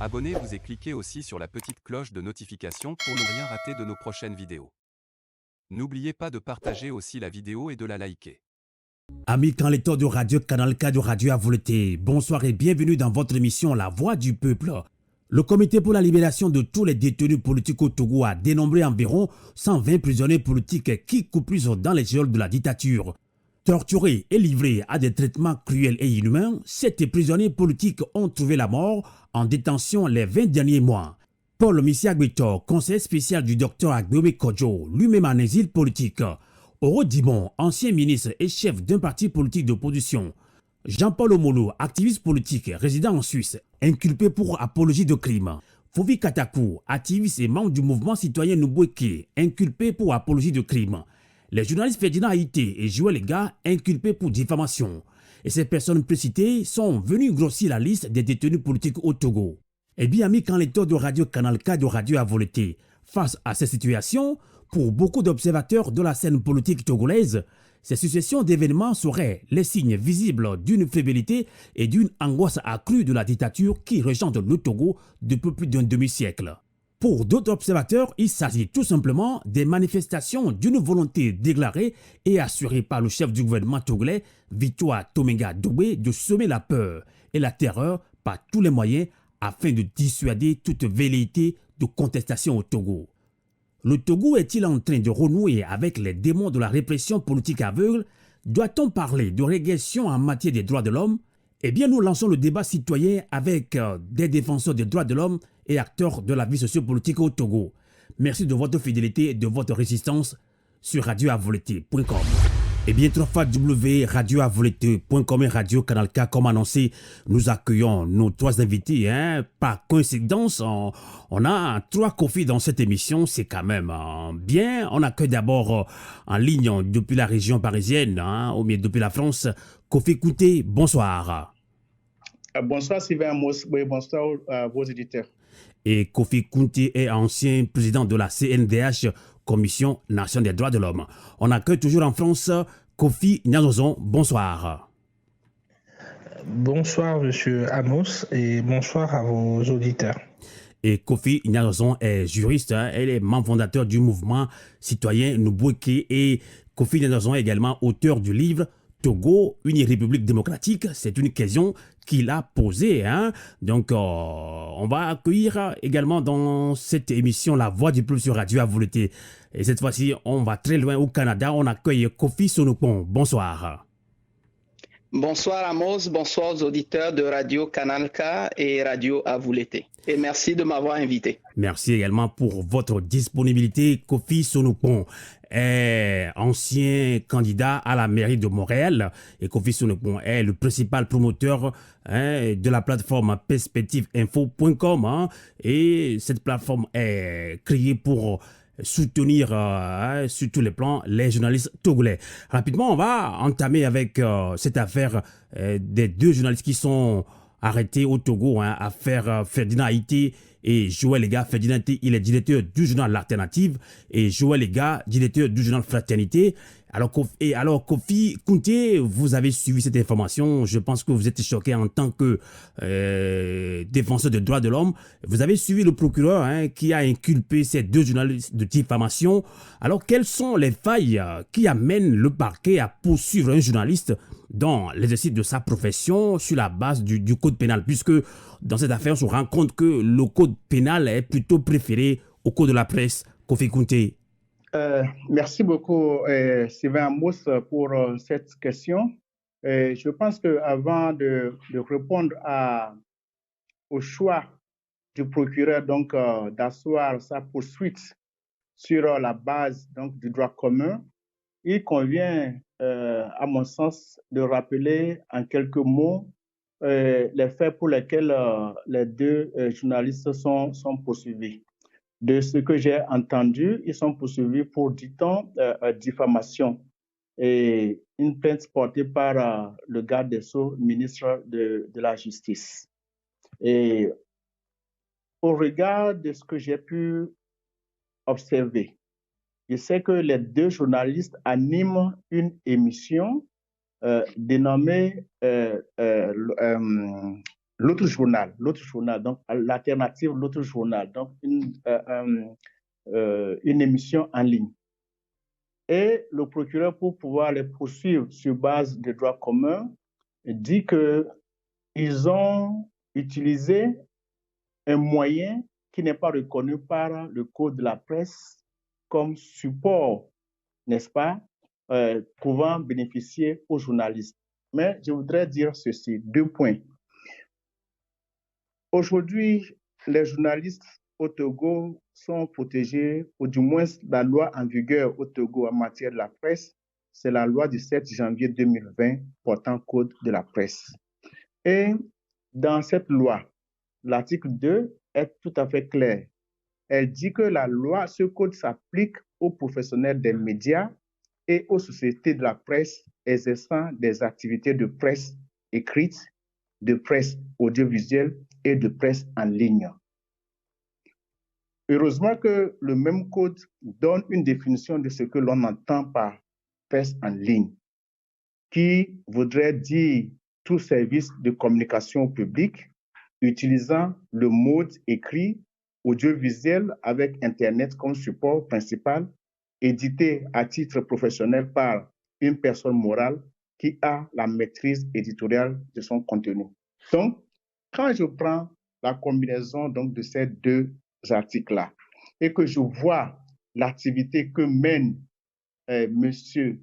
Abonnez-vous et cliquez aussi sur la petite cloche de notification pour ne rien rater de nos prochaines vidéos. N'oubliez pas de partager aussi la vidéo et de la liker. Amis quand lecteurs de Radio Canal K de Radio à volonté, bonsoir et bienvenue dans votre émission La Voix du Peuple. Le Comité pour la libération de tous les détenus politiques au Togo a dénombré environ 120 prisonniers politiques qui coupent dans les geôles de la dictature. Torturés et livrés à des traitements cruels et inhumains, 7 prisonniers politiques ont trouvé la mort en détention les 20 derniers mois. Paul Missiagbeto, conseiller spécial du docteur Agbeome Kodjo, lui-même en exil politique. Oro Dimon, ancien ministre et chef d'un parti politique d'opposition. Jean-Paul Omolo, activiste politique résident en Suisse, inculpé pour apologie de crime. Fovi Katakou, activiste et membre du mouvement citoyen Nubweke, inculpé pour apologie de crime. Les journalistes Ferdinand Haïté et Joël Lega, inculpés pour diffamation. Et ces personnes précitées sont venues grossir la liste des détenus politiques au Togo. Eh bien, amis, quand lecteurs de Radio Canal K de Radio à volonté, face à ces situations, pour beaucoup d'observateurs de la scène politique togolaise, ces successions d'événements seraient les signes visibles d'une fébrilité et d'une angoisse accrue de la dictature qui régente le Togo depuis plus d'un demi-siècle. Pour d'autres observateurs, il s'agit tout simplement des manifestations d'une volonté déclarée et assurée par le chef du gouvernement togolais, Victoire Tomenga Doué, de semer la peur et la terreur par tous les moyens afin de dissuader toute velléité de contestation au Togo. Le Togo est-il en train de renouer avec les démons de la répression politique aveugle? Doit-on parler de régression en matière des droits de l'homme? Eh bien, nous lançons le débat citoyen avec des défenseurs des droits de l'homme et acteurs de la vie sociopolitique au Togo. Merci de votre fidélité et de votre résistance sur radioavolonté.com. Et bien, radioavolonté.com et Radio Canal K, comme annoncé, nous accueillons nos 3 invités. Par coïncidence, on a 3 Kofi dans cette émission, c'est quand même bien. On accueille d'abord en ligne depuis la région parisienne, au milieu depuis la France, Kofi Kouté, bonsoir. Bonsoir Sylvain Amos, bonsoir à vos éditeurs. Et Kofi Kouté est ancien président de la CNDH, Commission nationale des droits de l'homme. On accueille toujours en France Kofi Nyazozon, bonsoir. Bonsoir monsieur Amos et bonsoir à vos auditeurs. Et Kofi Nyazozon est juriste, elle est membre fondateur du mouvement citoyen Nubweke et Kofi Nyazozon est également auteur du livre Togo, une république démocratique, c'est une question qu'il a posée. Donc, on va accueillir également dans cette émission La Voix du Peuple sur Radio à volonté. Et cette fois-ci, on va très loin au Canada. On accueille Kofi Sonopon. Bonsoir. Bonsoir Amos, bonsoir aux auditeurs de Radio Canal K et Radio à volonté. Et merci de m'avoir invité. Merci également pour votre disponibilité. Kofi Sonopon est ancien candidat à la mairie de Montréal et Kofi Sonopon est le principal promoteur de la plateforme perspectiveinfo.com et cette plateforme est créée pour soutenir sur tous les plans les journalistes togolais. Rapidement, on va entamer avec cette affaire des 2 journalistes qui sont arrêtés au Togo, affaire Ferdinand Haïté et Joël Lega. Ferdinand Haïté, il est directeur du journal L'Alternative et Joël Lega, directeur du journal Fraternité. Alors Kofi Kouté, vous avez suivi cette information. Je pense que vous êtes choqué en tant que défenseur des droits de l'homme. Vous avez suivi le procureur qui a inculpé ces 2 journalistes de diffamation. Alors, quelles sont les failles qui amènent le parquet à poursuivre un journaliste dans l'exercice de sa profession sur la base du code pénal? Puisque dans cette affaire, on se rend compte que le code pénal est plutôt préféré au code de la presse. Kofi Kouté. Merci beaucoup, Sylvain Amos, pour cette question. Je pense qu'avant de répondre au choix du procureur d'asseoir sa poursuite sur la base du droit commun, il convient, à mon sens, de rappeler en quelques mots les faits pour lesquels les 2 journalistes sont poursuivis. De ce que j'ai entendu, ils sont poursuivis pour, dit-on, diffamation et une plainte portée par le garde des Sceaux, ministre de la Justice. Et au regard de ce que j'ai pu observer, je sais que les 2 journalistes animent une émission dénommée l'autre journal, donc l'alternative, l'autre journal, donc une émission en ligne. Et le procureur, pour pouvoir les poursuivre sur base de droit commun, dit qu'ils ont utilisé un moyen qui n'est pas reconnu par le Code de la presse comme support, n'est-ce pas, pouvant bénéficier aux journalistes. Mais je voudrais dire ceci, 2 points. Aujourd'hui, les journalistes au Togo sont protégés, ou du moins la loi en vigueur au Togo en matière de la presse, c'est la loi du 7 janvier 2020 portant Code de la presse. Et dans cette loi, l'article 2 est tout à fait clair. Elle dit que ce code s'applique aux professionnels des médias et aux sociétés de la presse exerçant des activités de presse écrite, de presse audiovisuelle et de presse en ligne. Heureusement que le même code donne une définition de ce que l'on entend par presse en ligne, qui voudrait dire tout service de communication publique utilisant le mode écrit, audiovisuel avec Internet comme support principal, édité à titre professionnel par une personne morale qui a la maîtrise éditoriale de son contenu. Donc, quand je prends la combinaison donc, de ces 2 articles-là et que je vois l'activité que mènent M.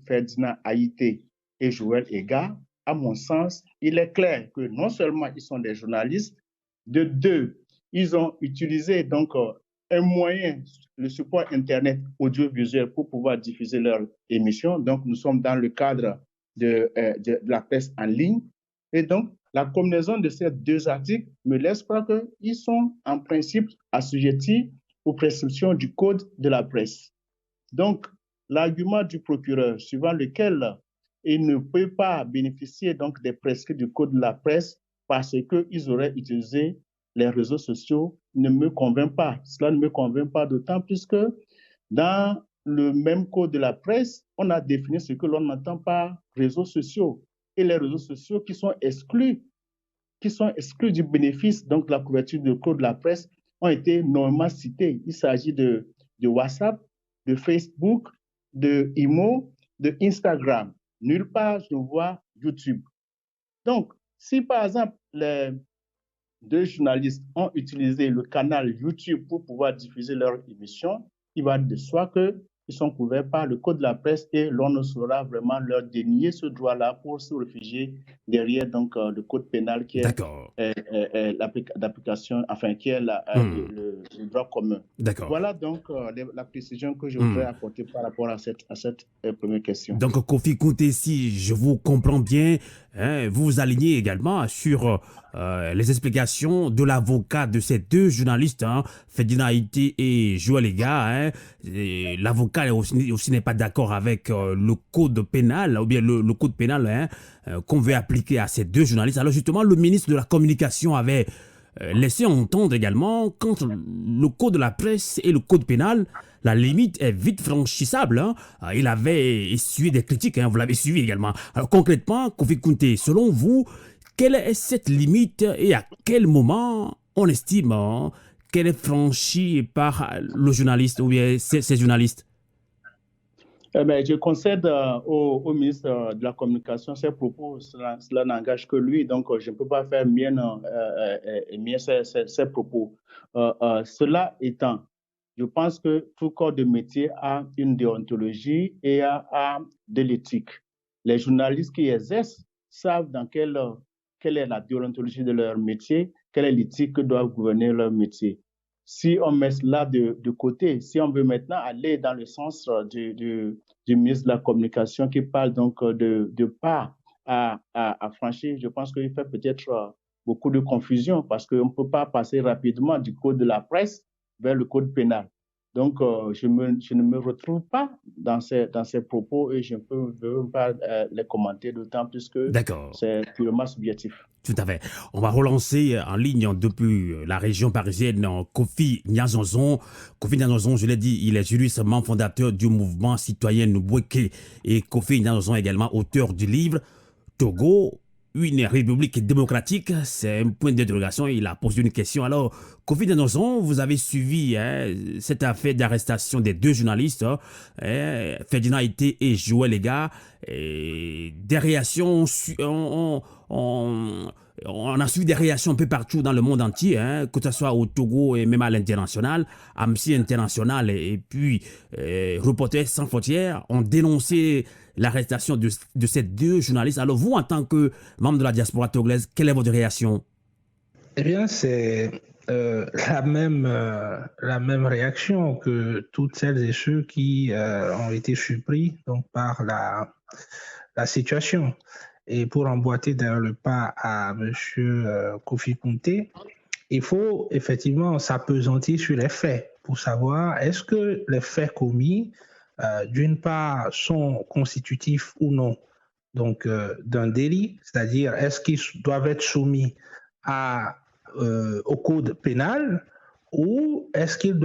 Ferdinand Haïté et Joël Ega, à mon sens, il est clair que non seulement ils sont des journalistes, de 2, ils ont utilisé donc un moyen, le support Internet audiovisuel pour pouvoir diffuser leur émission. Donc, nous sommes dans le cadre de la presse en ligne. Et donc, la combinaison de ces 2 articles me laisse croire qu'ils sont en principe assujettis aux prescriptions du Code de la presse. Donc, l'argument du procureur, suivant lequel il ne peut pas bénéficier donc des prescrits du Code de la presse parce qu'ils auraient utilisé les réseaux sociaux, ne me convainc pas. Cela ne me convainc pas d'autant plus que dans le même Code de la presse, on a défini ce que l'on entend par réseaux sociaux. Et les réseaux sociaux qui sont exclus du bénéfice donc, de la couverture du Code de la presse ont été normalement cités. Il s'agit de WhatsApp, de Facebook, de Imo, de Instagram. Nulle part, je vois YouTube. Donc, si par exemple, les 2 journalistes ont utilisé le canal YouTube pour pouvoir diffuser leur émission, il va de soi qu'ils sont couverts par le Code de la presse et l'on ne saura vraiment leur dénier ce droit-là pour se réfugier derrière donc, le Code pénal qui est l'application, enfin qui est le droit commun. Voilà donc la précision que je voudrais apporter par rapport à cette première question. Donc Kofi Kounté, si je vous comprends bien, vous vous alignez également sur les explications de l'avocat de ces 2 journalistes, Ferdinand Haïté et Joël Ega. L'avocat aussi n'est pas d'accord avec le code pénal, ou bien le code pénal qu'on veut appliquer à ces 2 journalistes. Alors justement, le ministre de la Communication avait laissé entendre également quand le code de la presse et le code pénal, la limite est vite franchissable. Il avait essuyé des critiques, vous l'avez suivi également. Alors concrètement, Kofi Kounté, selon vous, quelle est cette limite et à quel moment on estime qu'elle est franchie par le journaliste ou bien ces journalistes? Je concède au ministre de la Communication ses propos, cela n'engage que lui, donc je ne peux pas faire mienne ses propos. Cela étant, je pense que tout corps de métier a une déontologie et a de l'éthique. Les journalistes qui exercent savent dans quelle est la déontologie de leur métier, quelle est l'éthique que doivent gouverner leur métier. Si on met cela de côté, si on veut maintenant aller dans le sens du ministre de la Communication qui parle donc de pas à franchir, je pense qu'il fait peut-être beaucoup de confusion parce qu'on ne peut pas passer rapidement du code de la presse vers le code pénal. Donc, je ne me retrouve pas dans ces propos et je ne peux pas les commenter, d'autant plus que c'est purement subjectif. Tout à fait. On va relancer en ligne depuis la région parisienne Kofi Nyazonzon. Kofi Nyazonzon, je l'ai dit, il est juriste, membre fondateur du mouvement citoyen Nubweke. Et Kofi Nyazonzon est également auteur du livre Togo, une république démocratique? C'est un point d'interrogation. Il a posé une question. Alors, Kofi Denoson, vous avez suivi cette affaire d'arrestation des deux journalistes, Ferdinand Aïté et Joël Lega. Des réactions, on a suivi des réactions un peu partout dans le monde entier, que ce soit au Togo et même à l'international. Amnesty International et puis Reporters sans frontières ont dénoncé l'arrestation de ces deux journalistes. Alors vous, en tant que membre de la diaspora togolaise, quelle est votre réaction? Eh bien, c'est la même réaction que toutes celles et ceux qui ont été surpris donc, par la situation. Et pour emboîter dans le pas à M. Kofi Kounté, il faut effectivement s'appesantir sur les faits pour savoir est-ce que les faits commis, d'une part, sont constitutifs ou non donc d'un délit, c'est-à-dire est-ce qu'ils doivent être soumis au code pénal ou est-ce qu'ils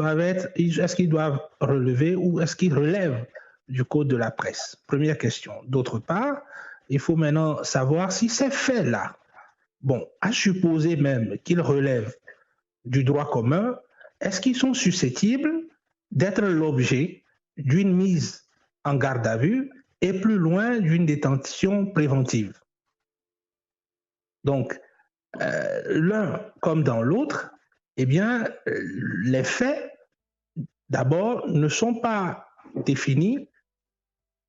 doivent relever ou est-ce qu'ils relèvent du code de la presse? Première question. D'autre part, il faut maintenant savoir si ces faits-là, à supposer même qu'ils relèvent du droit commun, est-ce qu'ils sont susceptibles d'être l'objet d'une mise en garde à vue et plus loin d'une détention préventive? Donc, l'un comme dans l'autre, eh bien, les faits, d'abord, ne sont pas définis,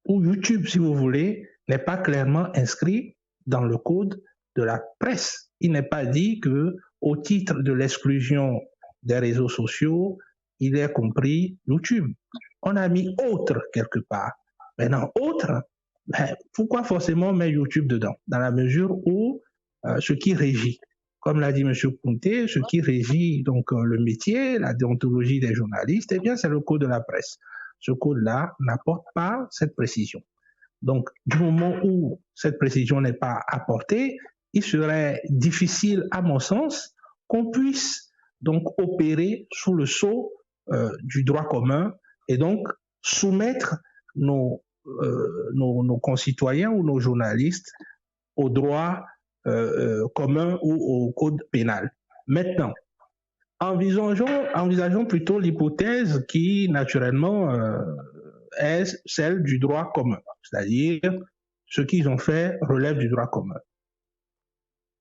ou YouTube, si vous voulez, n'est pas clairement inscrit dans le code de la presse. Il n'est pas dit que, au titre de l'exclusion des réseaux sociaux, il est compris YouTube. On a mis autre quelque part. Maintenant, autre, pourquoi forcément mettre YouTube dedans? Dans la mesure où ce qui régit, comme l'a dit M. Kounté, ce qui régit donc le métier, la déontologie des journalistes, eh bien, c'est le code de la presse. Ce code-là n'apporte pas cette précision. Donc, du moment où cette précision n'est pas apportée, il serait difficile, à mon sens, qu'on puisse donc opérer sous le sceau du droit commun et donc soumettre nos concitoyens ou nos journalistes au droit commun ou au code pénal. Maintenant, envisageons plutôt l'hypothèse qui, naturellement, est celle du droit commun, c'est-à-dire ce qu'ils ont fait relève du droit commun.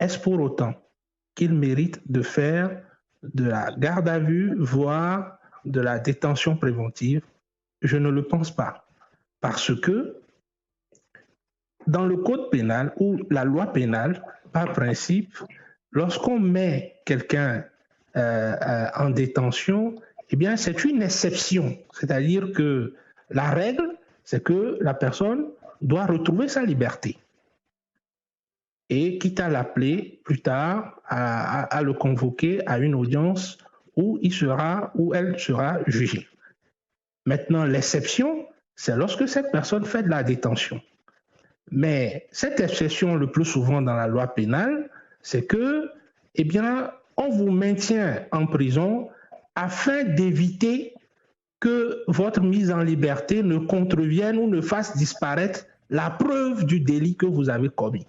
Est-ce pour autant qu'ils méritent de faire de la garde à vue, voire de la détention préventive? Je ne le pense pas. Parce que dans le code pénal ou la loi pénale, par principe, lorsqu'on met quelqu'un en détention, eh bien, c'est une exception. C'est-à-dire que la règle, c'est que la personne doit retrouver sa liberté. Et quitte à l'appeler plus tard, à le convoquer à une audience où il sera ou elle sera jugée. Maintenant, l'exception, c'est lorsque cette personne fait de la détention. Mais cette exception, le plus souvent dans la loi pénale, c'est que, eh bien, on vous maintient en prison afin d'éviter que votre mise en liberté ne contrevienne ou ne fasse disparaître la preuve du délit que vous avez commis.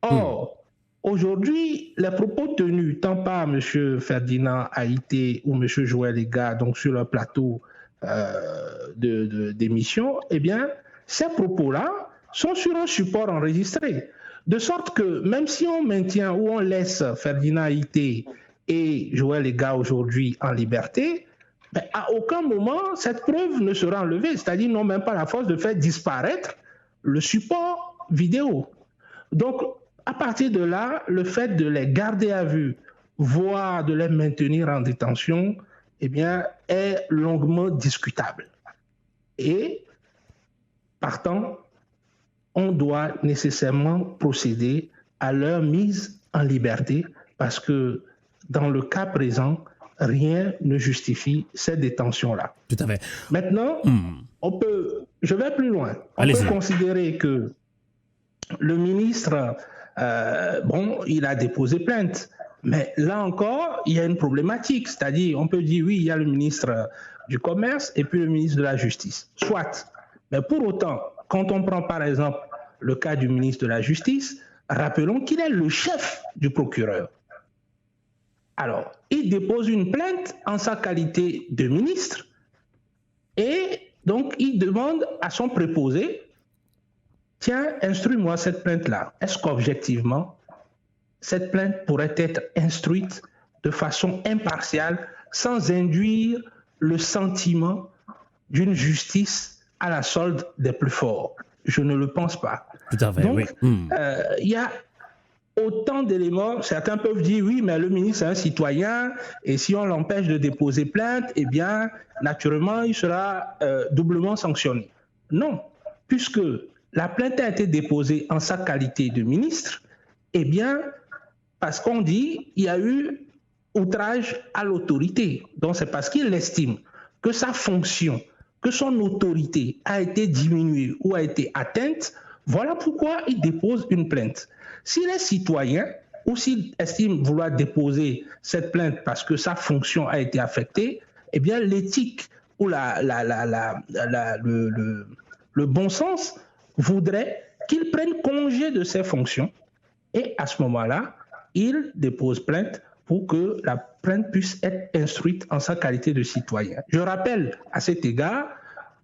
Or, aujourd'hui, les propos tenus tant par M. Ferdinand Aïté ou M. Joël Lega, donc sur leur plateau d'émission, eh bien, ces propos-là sont sur un support enregistré. De sorte que même si on maintient ou on laisse Ferdinand Aïté et Joël Lega aujourd'hui en liberté, à aucun moment cette preuve ne sera enlevée. C'est-à-dire qu'ils n'ont même pas la force de faire disparaître le support vidéo. Donc, à partir de là, le fait de les garder à vue, voire de les maintenir en détention, eh bien, est longuement discutable. Et, partant, on doit nécessairement procéder à leur mise en liberté parce que, dans le cas présent, rien ne justifie cette détention-là. Tout à fait. Maintenant, je vais plus loin. On peut considérer que le ministre, il a déposé plainte. Mais là encore, il y a une problématique. C'est-à-dire, on peut dire, oui, il y a le ministre du Commerce et puis le ministre de la Justice. Soit. Mais pour autant, quand on prend par exemple le cas du ministre de la Justice, Rappelons qu'il est le chef du procureur. Alors, il dépose une plainte en sa qualité de ministre et donc il demande à son préposé, tiens, instruis-moi cette plainte-là. Est-ce qu'objectivement, cette plainte pourrait être instruite de façon impartiale, sans induire le sentiment d'une justice à la solde des plus forts? Je ne le pense pas. Tout à fait, donc, oui. Il y a autant d'éléments. Certains peuvent dire, oui, mais le ministre est un citoyen, et si on l'empêche de déposer plainte, eh bien, naturellement, il sera doublement sanctionné. Non, puisque la plainte a été déposée en sa qualité de ministre, eh bien, parce qu'on dit il y a eu outrage à l'autorité. Donc, c'est parce qu'il estime que sa fonction, que son autorité a été diminuée ou a été atteinte. Voilà pourquoi il dépose une plainte. S'il est citoyen ou s'il estime vouloir déposer cette plainte parce que sa fonction a été affectée, eh bien, l'éthique ou le bon sens voudrait qu'il prenne congé de ses fonctions et à ce moment-là, il dépose plainte pour que la plainte puisse être instruite en sa qualité de citoyen. Je rappelle à cet égard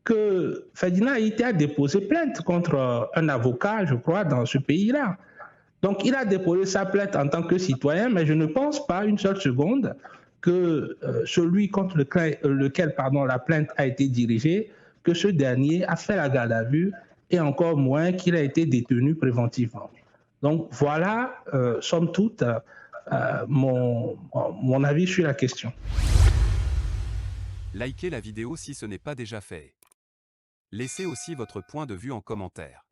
que Ferdinand Haïté a déposé plainte contre un avocat, je crois, dans ce pays-là. Donc, il a déposé sa plainte en tant que citoyen, mais je ne pense pas une seule seconde que celui contre lequel la plainte a été dirigée, que ce dernier a fait la garde à vue et encore moins qu'il a été détenu préventivement. Donc, voilà, somme toute, mon avis sur la question. Likez la vidéo si ce n'est pas déjà fait. Laissez aussi votre point de vue en commentaire.